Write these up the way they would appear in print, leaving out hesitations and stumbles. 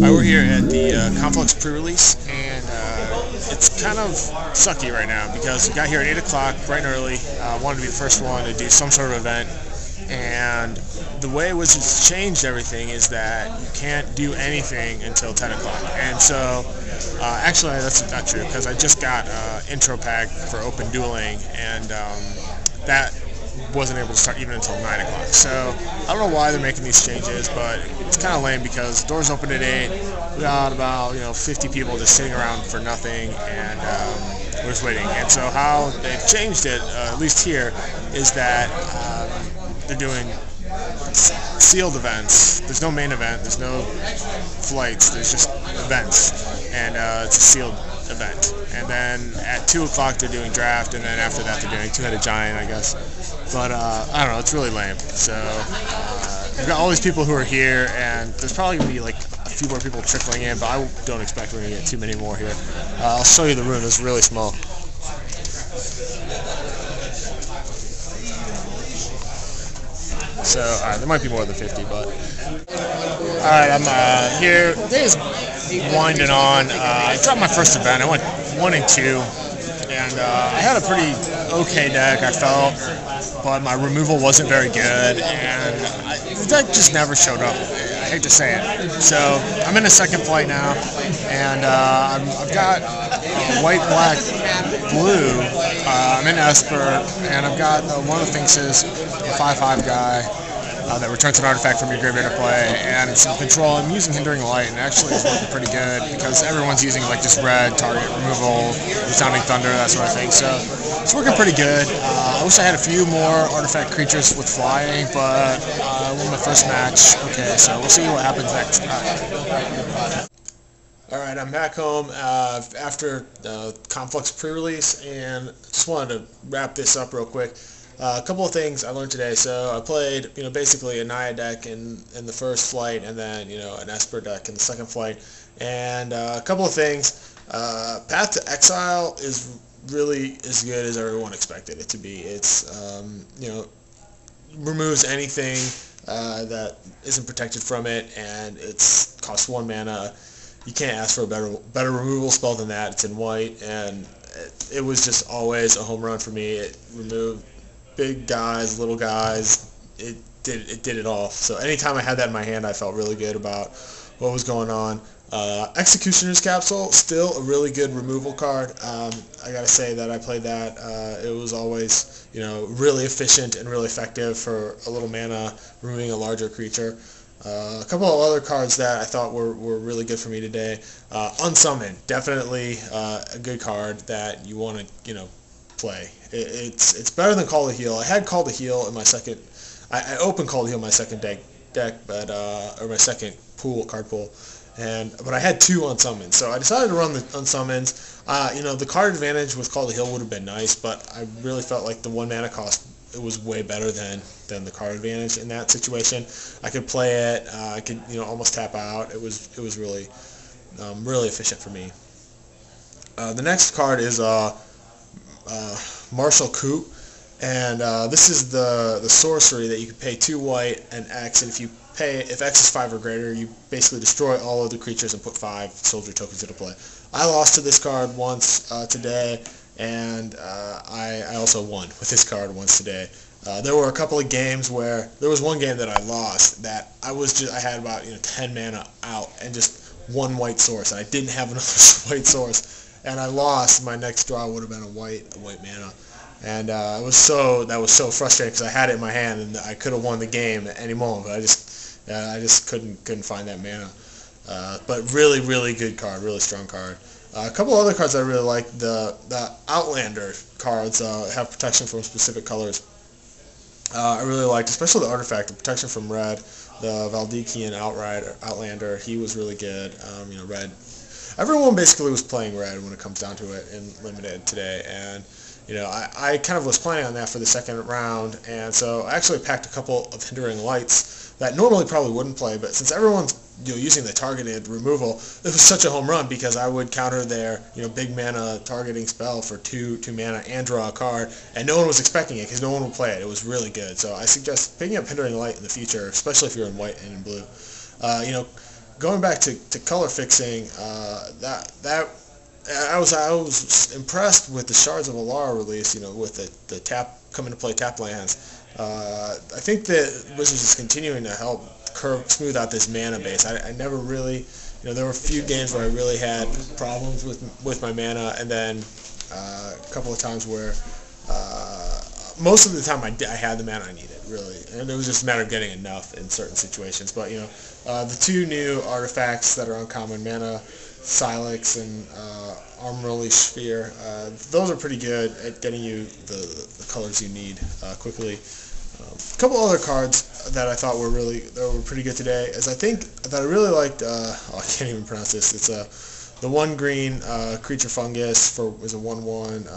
We're here at the Conflux Prerelease, and it's kind of sucky right now because we got here at 8 o'clock, bright and early. Wanted to be the first one to do some sort of event, and the way Wizards changed everything is that you can't do anything until 10 o'clock. And so, actually, that's not true because I just got intro pack for open dueling, and that wasn't able to start even until 9 o'clock. So I don't know why they're making these changes, but it's kind of lame because doors open at 8. We got about 50 people just sitting around for nothing, and we're just waiting. And so how they've changed it, at least here, is that they're doing sealed events. There's no main event. There's no flights. There's just events, and it's a sealed event. And then at 2 o'clock they're doing draft, and then after that they're doing two-headed giant, I guess. But I don't know, it's really lame. So we've got all these people who are here, and there's probably going to be like a few more people trickling in, but I don't expect we're going to get too many more here. I'll show you the room. It's really small. So there might be more than 50, but alright, I'm here. The day is winding on. I dropped my first event. I went 1-2, and I had a pretty okay deck, I felt, but my removal wasn't very good, and the deck just never showed up. I hate to say it. So I'm in a second flight now, and I've got white, black, blue. I'm in Esper, and I've got one of the things is a 5/5 guy that returns an artifact from your graveyard to play, and some control. I'm using Hindering Light, and actually it's working pretty good because everyone's using like just red, target removal, Resounding Thunder, that sort of thing. So it's working pretty good. I wish I had a few more artifact creatures with flying, but I won my first match. Okay, so we'll see what happens next. Alright, I'm back home after Conflux Prerelease, and just wanted to wrap this up real quick. A couple of things I learned today. So I played, basically a Naya deck in the first flight, and then, an Esper deck in the second flight. And a couple of things. Path to Exile is really as good as everyone expected it to be. It's, removes anything that isn't protected from it, and it's costs 1 mana. You can't ask for a better removal spell than that. It's in white, and it was just always a home run for me. It removed big guys, little guys. It did it all. So anytime I had that in my hand, I felt really good about what was going on. Executioner's Capsule, still a really good removal card. I gotta say that I played that. It was always, really efficient and really effective for a little mana, removing a larger creature. A couple of other cards that I thought were really good for me today. Unsummon, definitely a good card that you want to, play. It's better than Call to Heal. I had Call to Heal in my second. I opened Call to Heal in my second deck, but or my second card pool, but I had 2 unsummons, so I decided to run the unsummons. The card advantage with Call to Heal would have been nice, but I really felt like the 1 mana cost, it was way better than the card advantage in that situation. I could play it. I could almost tap out. It was really really efficient for me. The next card is Martial Coup, and this is the sorcery that you can pay 2 white and X, and if X is 5 or greater, you basically destroy all other creatures and put 5 soldier tokens into play. I lost to this card once today, and I also won with this card once today. There were a couple of games where there was one game that I lost that I had about 10 mana out and just 1 white source, and I didn't have another white source. And I lost. My next draw would have been a white mana, and that was so frustrating because I had it in my hand and I could have won the game at any moment, but I just couldn't find that mana. But really good card, really strong card. A couple other cards I really like. The Outlander cards have protection from specific colors. I really liked, especially the artifact, the protection from red. The Valdikian Outlander, he was really good. Red. Everyone basically was playing red when it comes down to it in Limited today, and I kind of was planning on that for the second round, and so I actually packed a couple of Hindering Lights that normally probably wouldn't play, but since everyone's using the targeted removal, it was such a home run because I would counter their big mana targeting spell for two mana and draw a card, and no one was expecting it because no one would play it. It was really good. So I suggest picking up Hindering Light in the future, especially if you're in white and in blue. Going back to color fixing, I was impressed with the Shards of Alara release. With the tap coming to play tap lands. I think that Wizards is continuing to help smooth out this mana base. I never really, there were a few games where I really had problems with my mana, and then a couple of times where most of the time I had the mana I needed, really, and it was just a matter of getting enough in certain situations. But the two new artifacts that are uncommon, Mana Silex and Armorly Sphere, those are pretty good at getting you the colors you need quickly. A couple other cards that I thought were pretty good today is I really liked. I can't even pronounce this. It's the 1/green creature fungus is a 1/1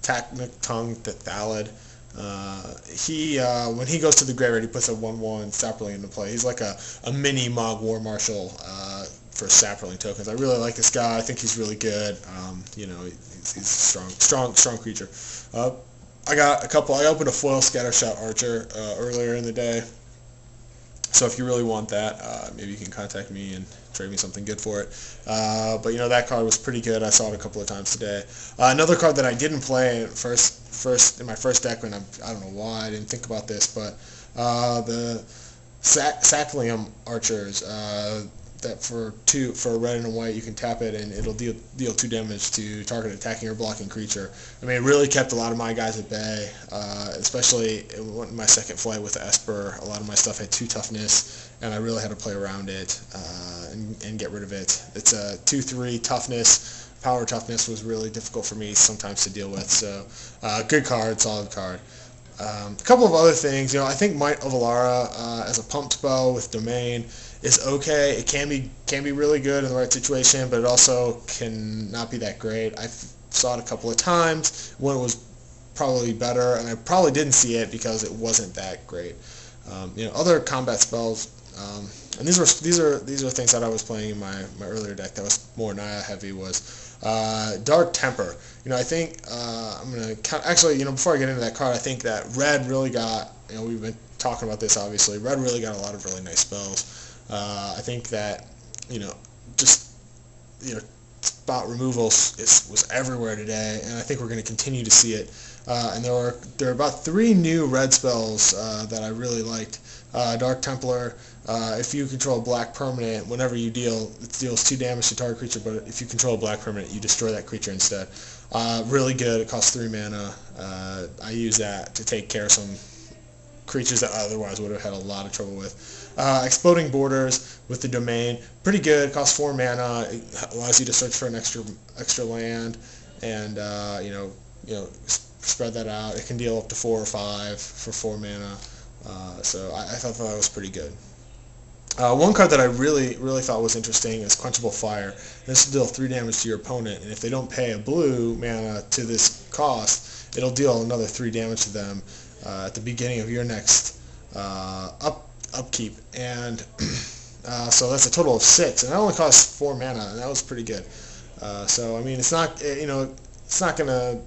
Tacnic Tongue Thallid. When he goes to the graveyard, he puts a 1/1 Saproling into play. He's like a mini Mog War Marshal for Saproling tokens. I really like this guy. I think he's really good. He's a strong creature. I opened a foil Scattershot Archer earlier in the day. So if you really want that, maybe you can contact me and trade me something good for it. But that card was pretty good. I saw it a couple of times today. Another card that I didn't play in my first deck, and I don't know why I didn't think about this, but the Saproling Archers. That for a red and a white, you can tap it and it'll deal 2 damage to target attacking or blocking creature. I mean, it really kept a lot of my guys at bay, especially in my second flight with the Esper. A lot of my stuff had 2 toughness, and I really had to play around it and get rid of it. It's a 2/3 toughness. Power toughness was really difficult for me sometimes to deal with. So good card, solid card. A couple of other things, I think Might of Alara as a pump spell with Domain is okay. It can be really good in the right situation, but it also can not be that great. I saw it a couple of times when it was probably better, and I probably didn't see it because it wasn't that great. Other combat spells, and these are things that I was playing in my earlier deck that was more Naya heavy, was Dark Temper. I think I'm gonna actually, before I get into that card, I think that red really got, we've been talking about this obviously. Red really got a lot of really nice spells. I think that spot removal was everywhere today, and I think we're going to continue to see it. And there are about 3 new red spells that I really liked. Dark Templar. If you control a black permanent, whenever you deal, it deals 2 damage to target creature, but if you control a black permanent, you destroy that creature instead. Really good. It costs 3 mana. I use that to take care of some creatures that otherwise would have had a lot of trouble with. Exploding Borders with the Domain, pretty good. It costs 4 mana. It allows you to search for an extra land, and spread that out. It can deal up to 4 or 5 for 4 mana. So I thought that was pretty good. One card that I really thought was interesting is Quenchable Fire. This will deal 3 damage to your opponent, and if they don't pay a blue mana to this cost, it'll deal another 3 damage to them at the beginning of your next upkeep. And so that's a total of 6, and that only costs 4 mana, and that was pretty good. So I mean, it's not gonna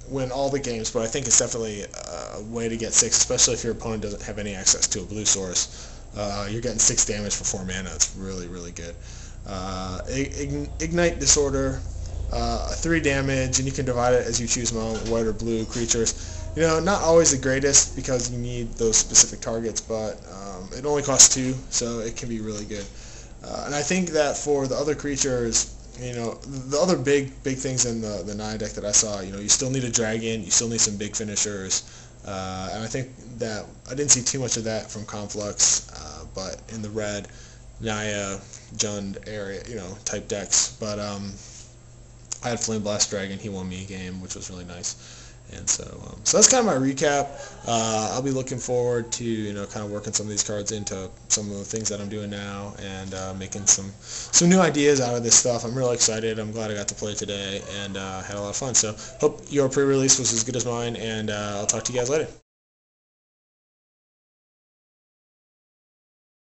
win all the games, but I think it's definitely a way to get 6, especially if your opponent doesn't have any access to a blue source. You're getting 6 damage for 4 mana. It's really good. Ignite Disorder, 3 damage, and you can divide it as you choose among white or blue creatures. Not always the greatest because you need those specific targets, but it only costs 2, so it can be really good. And I think that for the other creatures, the other big things in the Naya deck that I saw, you still need a dragon, you still need some big finishers, and I think that I didn't see too much of that from Conflux, but in the red Naya Jund area, type decks. But I had Flame Blast Dragon. He won me a game, which was really nice. And so that's kind of my recap. I'll be looking forward to kind of working some of these cards into some of the things that I'm doing now, and making some new ideas out of this stuff. I'm really excited. I'm glad I got to play today, and had a lot of fun. So hope your pre-release was as good as mine, and I'll talk to you guys later.